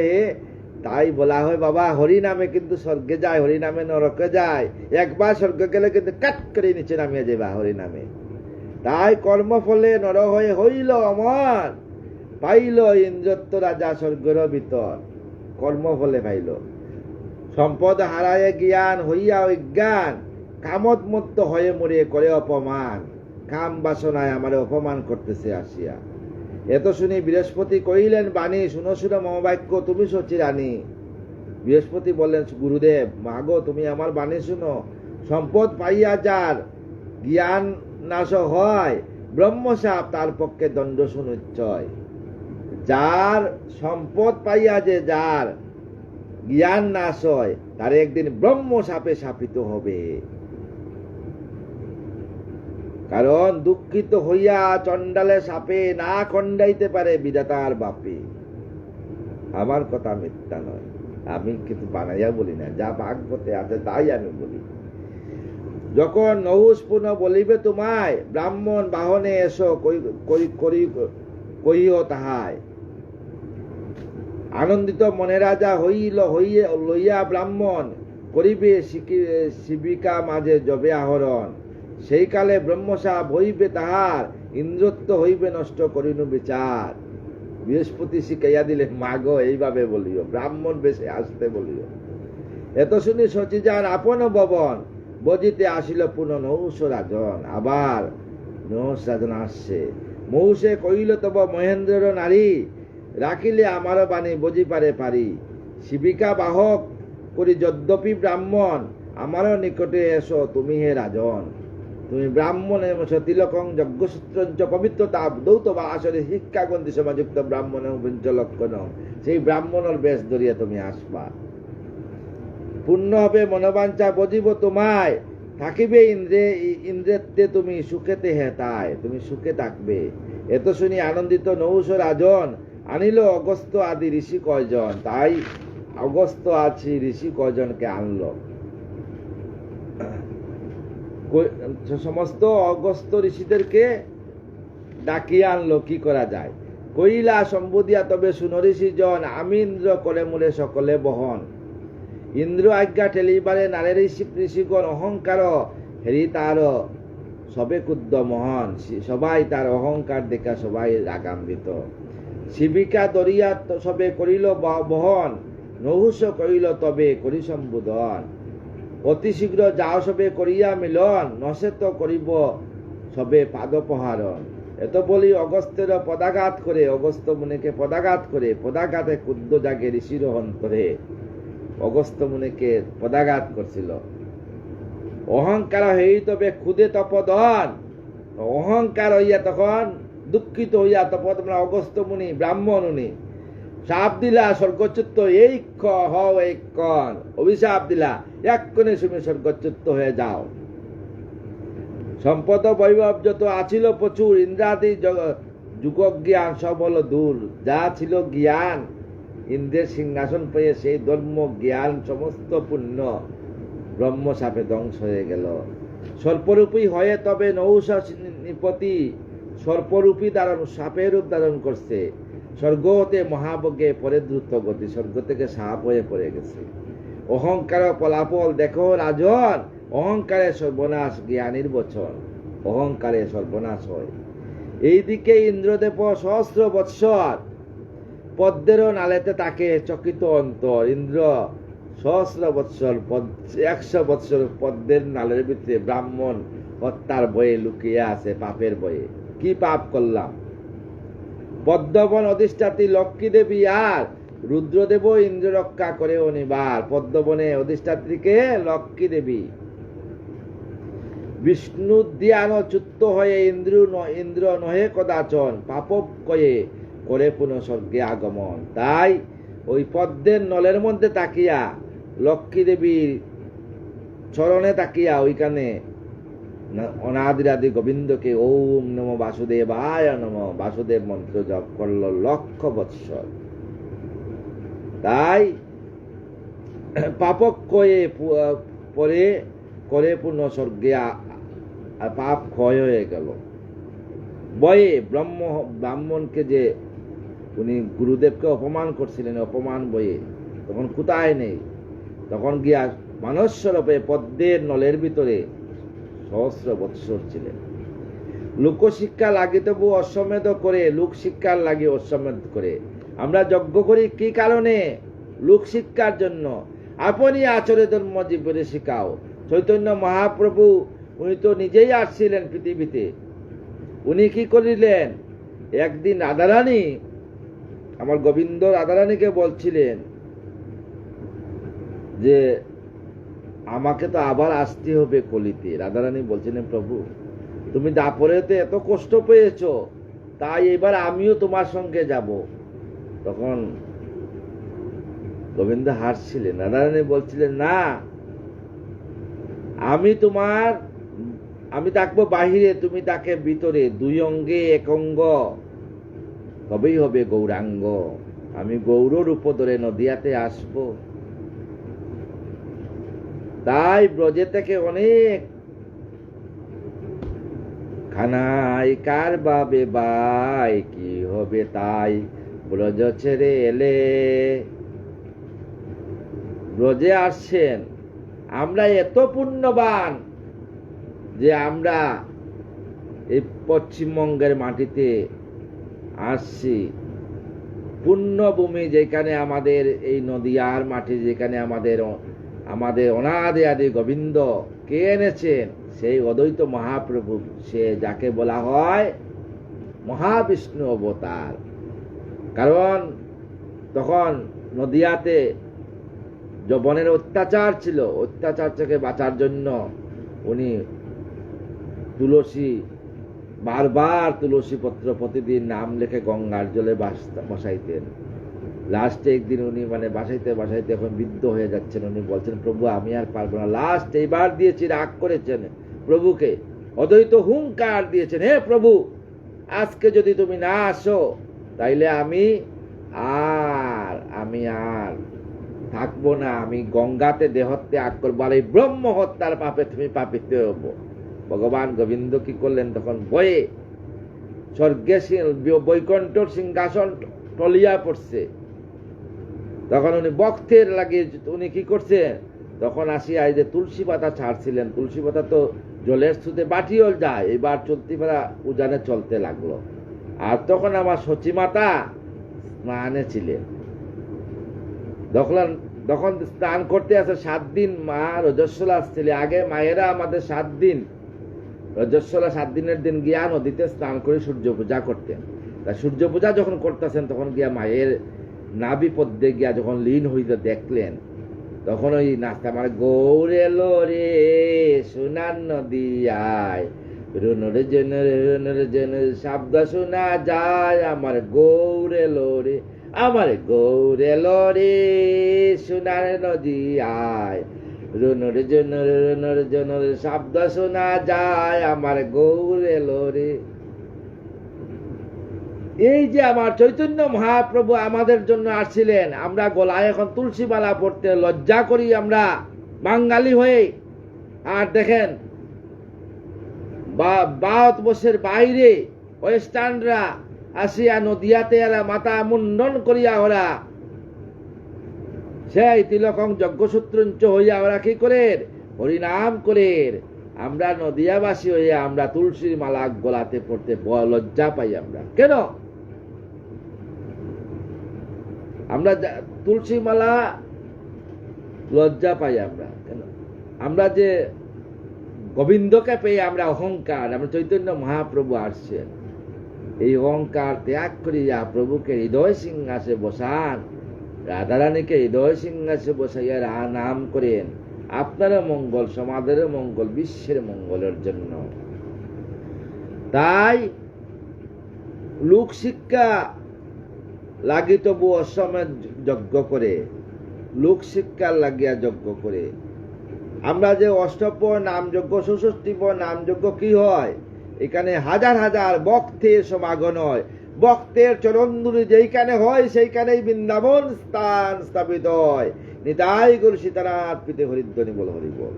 তাই বলা হয় বাবা হরি নামে কিন্তু স্বর্গে যায়, হরি নামে নরকে যায়। একবার স্বর্গে গেলে কিন্তু কাট করে নিচে নামিয়ে যাবা হরি নামে। তাই কর্মফলে নর হয়ে হইল অমর, পাইল ইন্দ্রত্ব রাজা স্বর্গের ভিতর। কর্মফলে পাইল। সম্পদ হারায় জ্ঞান হইয়া অজ্ঞান, কামত মত্ত হয়ে মরে করে অপমান। কাম বাসনায় আমার অপমান করতেছে আসিয়া। এত শুনি বৃহস্পতি কহিলেন বাণী, শুনো শুনো মমবাক্য, তুমি শচী রানী। বৃহস্পতি বললেন, গুরুদেব মাগো তুমি আমার বাণী শুনো। সম্পদ পাইয়া যার জ্ঞান নাশ হয়, ব্রহ্মশাপ তার পক্ষে দণ্ড সুনিশ্চয়। যার সম্পদ পাইয়া যে যার জ্ঞান নাশ হয়, তার একদিন ব্রহ্মশাপে শাপিত হবে। কারণ দুঃখিত হইয়া চণ্ডালে সাপে না খণ্ডাইতে পারে বিধাতার বাপে। আমার কথা মিথ্যা নয়, আমি কিছু বানাইয়া বলি না, যা ভাগবতে আছে তাই আমি বলি। যখন নহুষ পুনঃ বলিবে তোমায়, ব্রাহ্মণ বাহনে এসো কহিও তাহায়। আনন্দিত মনে রাজা লইয়া ব্রাহ্মণ, করিবে শিবিকা মাঝে জবে আহরণ। সেই কালে ব্রহ্মশাপ হইবে তাহার, ইন্দ্রত্ব হইবে নষ্ট করিনু বিচার। বৃহস্পতি শিখাইয়া দিলে মাগো এইভাবে বলিও, ব্রাহ্মণ বেশে আসতে বলিও। এত শুনি শচী যার আপন ভবন, বজিতে আসিল পুনঃ নহুষ রাজন। আবার নহুষ রাজন আসছে। মহুষে কহিল তব মহেন্দ্রের নারী, রাখিলে আমারও বাণী বজি পারি। শিবিকা বাহক করি যদ্যপি ব্রাহ্মণ, আমারও নিকটে এসো তুমি হে রাজন। তুমি ব্রাহ্মণ তিলকং যজ্ঞসূত্রঞ্চ পবিত্রতা দৌত বা আসরে শিক্ষাগন্তি সমাযুক্ত ব্রাহ্মণ লক্ষণ, সেই ব্রাহ্মণের বেশ ধরিয়া তুমি আসবা। পূর্ণ হবে মনোবাঞ্ছা বজিব তোমায়, থাকিবে ইন্দ্রেত্বে তুমি সুখেতে হেতায়, তুমি সুখে থাকবে। এত শুনি আনন্দিত নহুষ রাজন, আনিল অগস্ত্য আদি ঋষি কয়জন। তাই অগস্ত্য আছি ঋষি কয়জনকে আনলো। সমস্ত অগস্ত্য ঋষিদেরকে ডাকিয়ে আনলো, কি করা যায়। কইলা সম্বোধিয়া তবে শুনো ঋষিজন, আমি ইন্দ্র করে মূলে সকলে বহন। ইন্দ্র আজ্ঞা ঠেলিবারে নারী ঋষিগণ অহংকার হেরি তারও সবে ক্ষুদ্র মহান, সবাই তার অহংকার দেখা সবাই রাগান্বিত। শিবিকা দরিয়া সবে করিল বহন, নহুষ করিল তবে করি সম্বোধন। অতি শীঘ্র যাও সবে করিয়া মিলন, নসে তো করিব সবে পাদপহারণ। এত বলি অগস্ত্যের পদাঘাত করে, অগস্ত্য মুনিকে পদাঘাত করে, পদাঘাতে ক্ষুদ্র জাগে ঋষির অন্তরে। অগস্ত্য মুনিকে পদাঘাত করছিল। অহংকার হই তবে ক্ষুদে তপদন, অহংকার হইয়া তখন দুঃখিত হইয়া তপদ অগস্ত্য মুনি ব্রাহ্মণ উনি শাপ দিলা স্বর্গচ্যুত, এই হও এক কণ, অভিশাপ দিলা এক্ষণে তুমি স্বর্গচ্যুত হয়ে যাও। সম্পদ বৈভব যত আছিল প্রচুর, ইন্দ্রাদি যুগ জ্ঞান সব হলো দূর। যা ছিল জ্ঞান, ইন্দ্রের সিংহাসন পেয়ে সেই ধর্ম জ্ঞান সমস্ত পুণ্য ব্রহ্ম সাপে ধ্বংস হয়ে গেল। স্বল্পরূপী হয়ে তবে নৌষা নিপতি, স্বল্পরূপী ধারণ সাপের রূপ ধারণ করছে। স্বর্গ হতে মহাবজ্ঞে পরে দ্রুত গতি, স্বর্গ থেকে সাপ হয়ে পড়ে গেছে। অহংকার ফলাফল দেখো রাজন, অহংকারে সর্বনাশ জ্ঞানীর বচন, অহংকারে সর্বনাশ হয়। এইদিকে ইন্দ্রদেব সহস্র বৎসর পদ্মেরও নালেতে তাকে চকিত অন্তর। ইন্দ্র সহস্র বৎসর 100 বৎসর পদ্মের নালের ভিতরে ব্রাহ্মণ হত্যার বয়ে লুকিয়ে আছে, পাপের বয়ে। কি পাপ করলাম? পদ্মবন অধিষ্ঠাত্রী লক্ষ্মী দেবী আর রুদ্রদেব ইন্দ্র রক্ষা করে অনিবার। পদ্মবনে অধিষ্ঠাত্রীকে লক্ষ্মী দেবী। বিষ্ণু ধ্যান চ্যুত হয়ে ইন্দ্র নহে কদাচন, পাপ কয়ে করে পুনঃ স্বর্গে আগমন। তাই ওই পদ্মের নলের মধ্যে তাকিয়া লক্ষ্মী দেবীর চরণে তাকিয়া ওইখানে অনাদিরাদি গোবিন্দকে ওম নমো বাসুদেবায় নমো বাসুদেব মন্ত্র জপ করল 1,00,000 বৎসর। তাই পাপক কয়ে পরে করে পূর্ণ স্বর্গে পাপ ক্ষয় হয়ে গেল। বয়ে ব্রাহ্মণকে যে উনি গুরুদেবকে অপমান করছিলেন, অপমান বয়ে তখন কোথায় নেই, তখন গিয়া মানস্বরূপে পদ্মের নলের ভিতরে সহস্র বৎসর ছিলেন। লোকশিক্ষা লাগে তবু অশ্বমেধ করে, লোক শিক্ষার লাগে অশ্বমেধ করে। আমরা যজ্ঞ করি কি কারণে? লোক শিক্ষার জন্য। আপনি আচরে ধর্ম জীবনে শিখাও। চৈতন্য মহাপ্রভু উনি তো নিজেই আসছিলেন পৃথিবীতে। উনি কি করিলেন? একদিন রাধারানী, আমার গোবিন্দ রাধারানীকে বলছিলেন যে আমাকে তো আবার আসতে হবে কলিতে। রাধারানী বলছিলেন, প্রভু তুমি দাপরেতে এত কষ্ট পেয়েছ, তাই এবার আমিও তোমার সঙ্গে যাব। তখন গোবিন্দ হাসছিলেন। রাধারানী বলছিলেন, না, আমি থাকবো বাহিরে, তুমি তাকে ভিতরে, 2 অঙ্গে 1 অঙ্গ তবেই হবে গৌরাঙ্গ। আমি গৌর রূপ ধরে নদিয়াতে আসব। তাই ব্রজে থেকে অনেক খানাই কার বাবে বাই, কি হবে তাই ব্রজ ছেড়ে এলে। ব্রজে আসছেন। আমরা এত পুণ্যবান যে আমরা এই পশ্চিমবঙ্গের মাটিতে আসছি। পুণ্যভূমি যেখানে আমাদের এই নদিয়ার মাটি, যেখানে আমাদের অনাদি আদি গোবিন্দ কে এনেছেন, সেই অদ্বৈত মহাপ্রভু, সে যাকে বলা হয় মহাবিষ্ণু অবতার। কারণ তখন নদিয়াতে যবনের অত্যাচার ছিল, অত্যাচার থেকে বাঁচার জন্য উনি বারবার তুলসী পত্র প্রতিদিন নাম লিখে গঙ্গার জলে বসাইতেন। লাস্টে একদিন উনি বাসাইতে এখন বৃদ্ধ হয়ে যাচ্ছেন। উনি বলছেন, প্রভু আমি আর পারবো না। লাস্ট এইবার দিয়েছি, রাগ করেছেন প্রভুকে, অদ্বৈত হুঙ্কার দিয়েছেন, হে প্রভু আজকে যদি তুমি না আসো তাইলে আমি আর থাকবো না, আমি গঙ্গাতে দেহত্যাগ করবো, আর এই ব্রহ্ম হত্যার পাপে তুমি পাপিত হবো। ভগবান গোবিন্দ কি করলেন? তখন বয়ে স্বর্গে বৈকুণ্ঠ সিংহাসন টলিয়া পড়ছে। তখন উনি বক্তের লাগে উনি কি করছেন? তখন আসিয়া এই যে তুলসী পাতা ছাড়ছিলেন, তুলসী পাতা তো জলের স্রোতে বাটিও যায়, এবার চলতে পারা উজানে চলতে লাগলো। আর তখন আমার সচিমাতা স্নানে ছিলেন। তখন স্নান করতে আসে 7 দিন মা রজস্বলা আসছিলে। আগে মায়েরা আমাদের 7 দিন রজস্বলা 7 দিনের দিন গিয়া নদীতে স্নান করে সূর্য পূজা করতেন। তা সূর্য পূজা যখন করতেছেন তখন গিয়া মায়ের নাভি পদ্মে গিয়া যখন লীন হইতে দেখলেন, তখন ওই নাচতে আমার গৌরে লোরে সোনার নদী আয়, রুনুর জনের শব্দ শোনা যায়, আমার গৌরে লোরে, আমার গৌরে লোরে সোনার নদী আয়, রুনুর জনের শব্দ শোনা যায়, আমার গৌরে লোরে। এই যে আমার চৈতন্য মহাপ্রভু আমাদের জন্য আসছিলেন, আমরা গলায় এখন তুলসী মালা পড়তে লজ্জা করি আমরা বাঙালি হয়ে। আর দেখেন ভারতবর্ষের বাইরে ওয়েস্টার্নরা আসিয়া নদিয়াতে এরা মাথা মুন্ডন করিয়া ওরা সেই তিলকং যজ্ঞসূত্রঞ্চ হইয়া ওরা কি করে হরিনাম করে। আমরা নদিয়াবাসী হইয়া আমরা তুলসীর মালা গলাতে পড়তে লজ্জা পাই। আমরা কেন আমরা তুলসী মালা লজ্জা পাই? আমরা কেন? আমরা যে গোবিন্দকে পেয়ে আমরা অহংকার, আমরা চৈতন্য মহাপ্রভু আসছেন, এই অহংকার ত্যাগ করিয়া প্রভুকে হৃদয় সিংহাসে বসান, রাধারানীকে হৃদয় সিংহাসে বসাইয়া নাম করেন। আপনারও মঙ্গল, সমাজেরও মঙ্গল, বিশ্বের মঙ্গলের জন্য। তাই লোক শিক্ষা লাগি তবু অসমের যজ্ঞ করে, লোক শিক্ষার লাগিয়া যজ্ঞ করে। আমরা যে অষ্টপ্রহর নাম যজ্ঞ, 66 নাম যজ্ঞ কি হয়? এখানে হাজার হাজার ভক্তের সমাগম হয়। ভক্তের চরণধুলি যেইখানে হয় সেইখানেই বৃন্দাবন স্থান স্থাপিত হয়। নিতাই গুরু সীতানাথ পিতে হরিধ্বনি বল, হরি বল।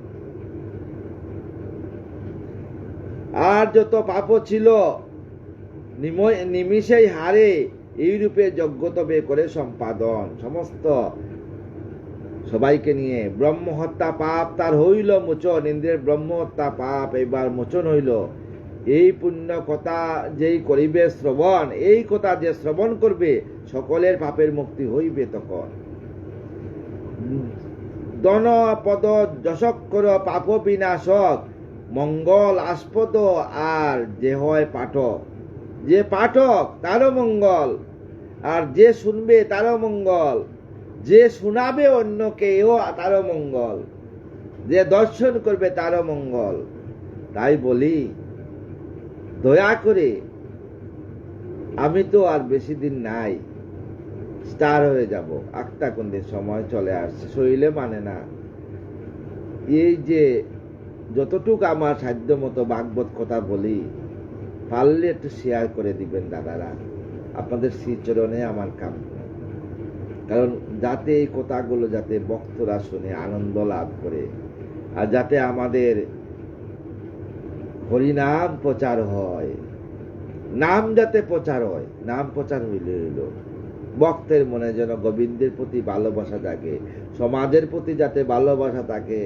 আর যত পাপ ছিল নিমিষেই হারে, এই রূপে যজ্ঞ তবে করে সম্পাদন। সমস্ত সবাইকে নিয়ে ব্রহ্মহত্যা পাপ তার হইল মোচন, ইন্দ্রের ব্রহ্মহত্যা পাপ এবার মোচন হইল। এই পুণ্য কথা যেই করিবে শ্রবণ, এই কথা যে শ্রবণ করবে সকলের পাপের মুক্তি হইবে। তখন দন পদ যশক্কর পাপ বিনাশক, মঙ্গল আস্পদ আর যে হয় পাঠক। যে পাঠক তারও মঙ্গল, আর যে শুনবে তারও মঙ্গল, যে শোনাবে অন্যকেও তারও মঙ্গল, যে দর্শন করবে তারও মঙ্গল। তাই বলি দয়া করে, আমি তো আর বেশি দিন নাই, স্টার হয়ে যাব। আক্তা কুন্দের সময় চলে আসছে, শরীরে মানে না। এই যে যতটুকু আমার সাধ্য মতো ভাগবত কথা বলি, পারলে একটু শেয়ার করে দিবেন দাদারা। আপনাদের শ্রীচরণে আমার কাম, কারণ যাতে এই কথাগুলো যাতে ভক্তরা শুনে আনন্দ লাভ করে, আর যাতে আমাদের হরিনাম প্রচার হয়, নাম যাতে প্রচার হয়। নাম প্রচার হইলে হইল ভক্তের মনে যেন গোবিন্দের প্রতি ভালোবাসা থাকে, সমাজের প্রতি যাতে ভালোবাসা থাকে,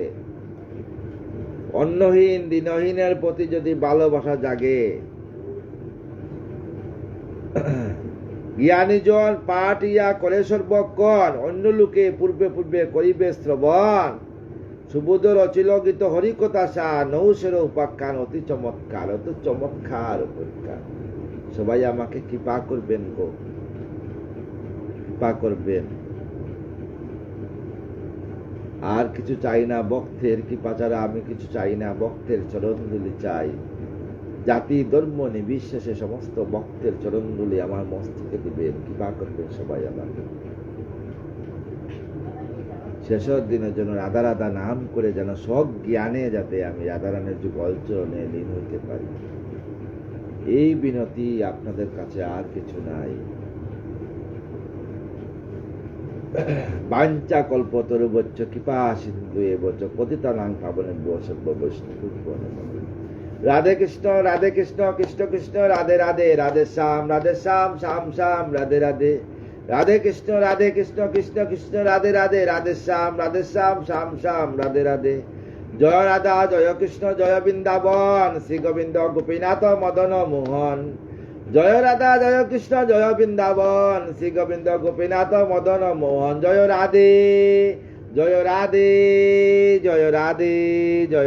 অন্নহীন দিনহীনের প্রতি যদি ভালোবাসা জাগে। জ্ঞানীজন পাঠ ইয়া করে সর্বক্ষণ, অন্য লোকে পূর্বে পূর্বে করিবে শ্রবণ। সুবোধ রচিল গীত হরিকথা সা, নৌসের উপাখ্যান অতি চমৎকার, অতি চমৎকার উপাখ্যান। সবাই আমাকে কৃপা করবেন গো, কৃপা করবেন। আর কিছু চাই না, ভক্তের কৃপা ছাড়া আমি কিছু চাই না। ভক্তের চরণধুলি চাই। জাতি ধর্ম নির্বিশেষে সমস্ত ভক্তের চরণধুলি আমার মস্তকে দিবেন, কৃপা করবেন সবাই আমাকে। শেষের দিনের জন্য রাধা রাধা নাম করে যেন সব জ্ঞানে যাতে আমি রাধারানের যুগল চরণে লীন হইতে পারি, এই বিনতি আপনাদের কাছে। আর কিছু নাই। বাঞ্ছা কল্পতরুবচ্চ কৃপা সিন্ধু এবচ পতিতানাং পাবনেভ্যো সর্ব বৈষ্ণবেভ্যো নমঃ। রাধে কৃষ্ণ কৃষ্ণ কৃষ্ণ রাধে রাধে, রাধে শ্যাম শ্যাম শ্যাম রাধে রাধে। রাধে কৃষ্ণ কৃষ্ণ কৃষ্ণ রাধে রাধে, রাধে শ্যাম শ্যাম শ্যাম রাধে রাধে। জয় রাধা জয় কৃষ্ণ জয় বৃন্দাবন শ্রী গোবিন্দ গোপীনাথ মদন মোহন জয় রাধা জয় কৃষ্ণ জয় বৃন্দাবন শ্রী গোবিন্দ গোপীনাথ মদন মোহন জয় রাধে জয় রাধে জয় রাধে জয়